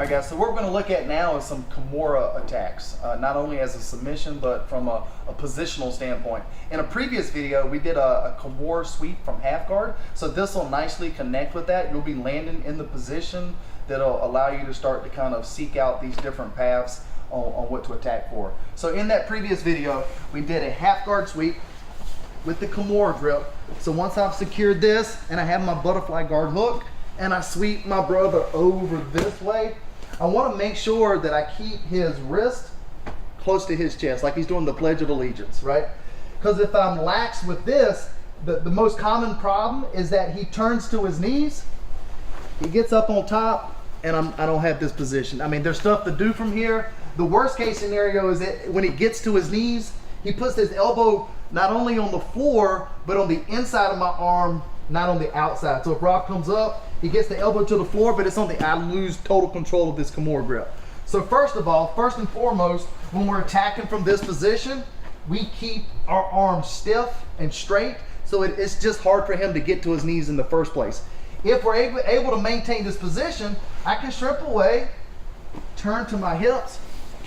All right, guys, so what we're going to look at now is some Kimura attacks, not only as a submission, but from a positional standpoint. In a previous video, we did a Kimura sweep from half guard, so this will nicely connect with that. You'll be landing in the position that'll allow you to start to kind of seek out these different paths on what to attack for. So in that previous video, we did a half guard sweep with the Kimura grip. So once I've secured this and I have my butterfly guard hook, and I sweep my brother over this way, I want to make sure that I keep his wrist close to his chest, like he's doing the Pledge of Allegiance, right? Because if I'm lax with this, the most common problem is that he turns to his knees, he gets up on top, and I don't have this position. I mean, there's stuff to do from here. The worst case scenario is that when he gets to his knees, he puts his elbow not only on the floor, but on the inside of my arm, not on the outside. So if Rob comes up, he gets the elbow to the floor, but it's on the, I lose total control of this Kimura grip. So first of all, first and foremost, when we're attacking from this position, we keep our arms stiff and straight, so it's just hard for him to get to his knees in the first place. If we're able to maintain this position, I can strip away, turn to my hips,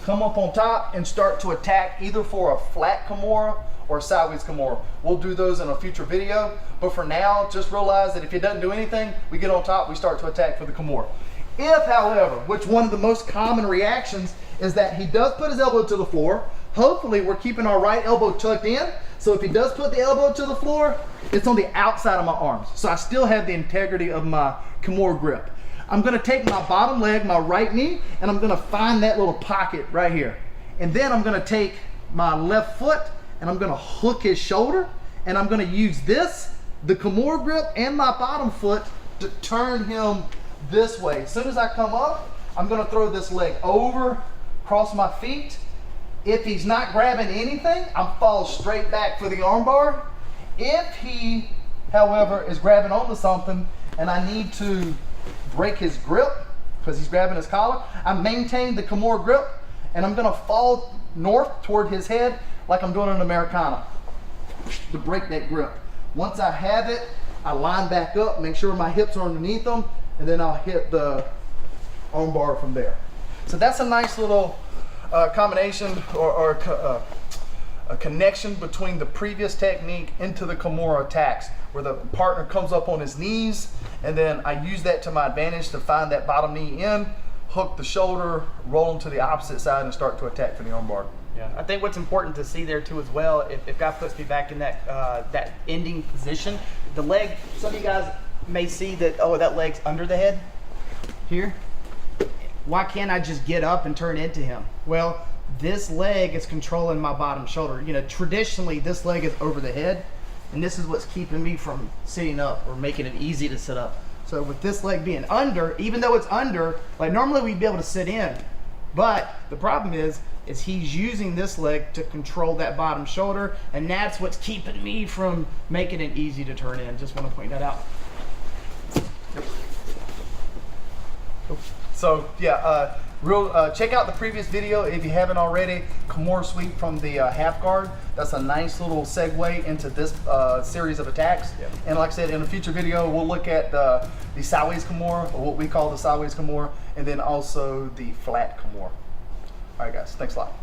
come up on top, and start to attack either for a flat Kimura or sideways Kimura. We'll do those in a future video, but for now, just realize that if it doesn't do anything, we get on top, we start to attack for the Kimura. If, however, which one of the most common reactions is that he does put his elbow to the floor, hopefully we're keeping our right elbow tucked in, so if he does put the elbow to the floor, it's on the outside of my arms. So I still have the integrity of my Kimura grip. I'm gonna take my bottom leg, my right knee, and I'm gonna find that little pocket right here. And then I'm gonna take my left foot and I'm gonna hook his shoulder, and I'm gonna use this, the Kimura grip, and my bottom foot to turn him this way. As soon as I come up, I'm gonna throw this leg over, cross my feet. If he's not grabbing anything, I'm fall straight back for the armbar. If he, however, is grabbing onto something and I need to break his grip because he's grabbing his collar, I maintain the Kimura grip and I'm gonna fall north toward his head like I'm doing an Americana to break that grip. Once I have it, I line back up, make sure my hips are underneath them, and then I'll hit the armbar from there. So that's a nice little combination or a connection between the previous technique into the Kimura attacks, where the partner comes up on his knees, and then I use that to my advantage to find that bottom knee in, hook the shoulder, roll them to the opposite side, and start to attack for the armbar. Yeah, I think what's important to see there too as well, if guy puts me back in that that ending position, the leg, some of you guys may see that, oh, that leg's under the head here. Why can't I just get up and turn into him? Well, this leg is controlling my bottom shoulder. You know, traditionally this leg is over the head, and this is what's keeping me from sitting up or making it easy to sit up. So with this leg being under, even though it's under, like normally we'd be able to sit in, but the problem is he's using this leg to control that bottom shoulder, and that's what's keeping me from making it easy to turn in. Just want to point that out. So yeah, check out the previous video if you haven't already. Kimura sweep from the half guard. That's a nice little segue into this series of attacks. Yep. And like I said, in a future video, we'll look at the sideways Kimura, or what we call the sideways Kimura, and then also the flat Kimura. All right, guys, thanks a lot.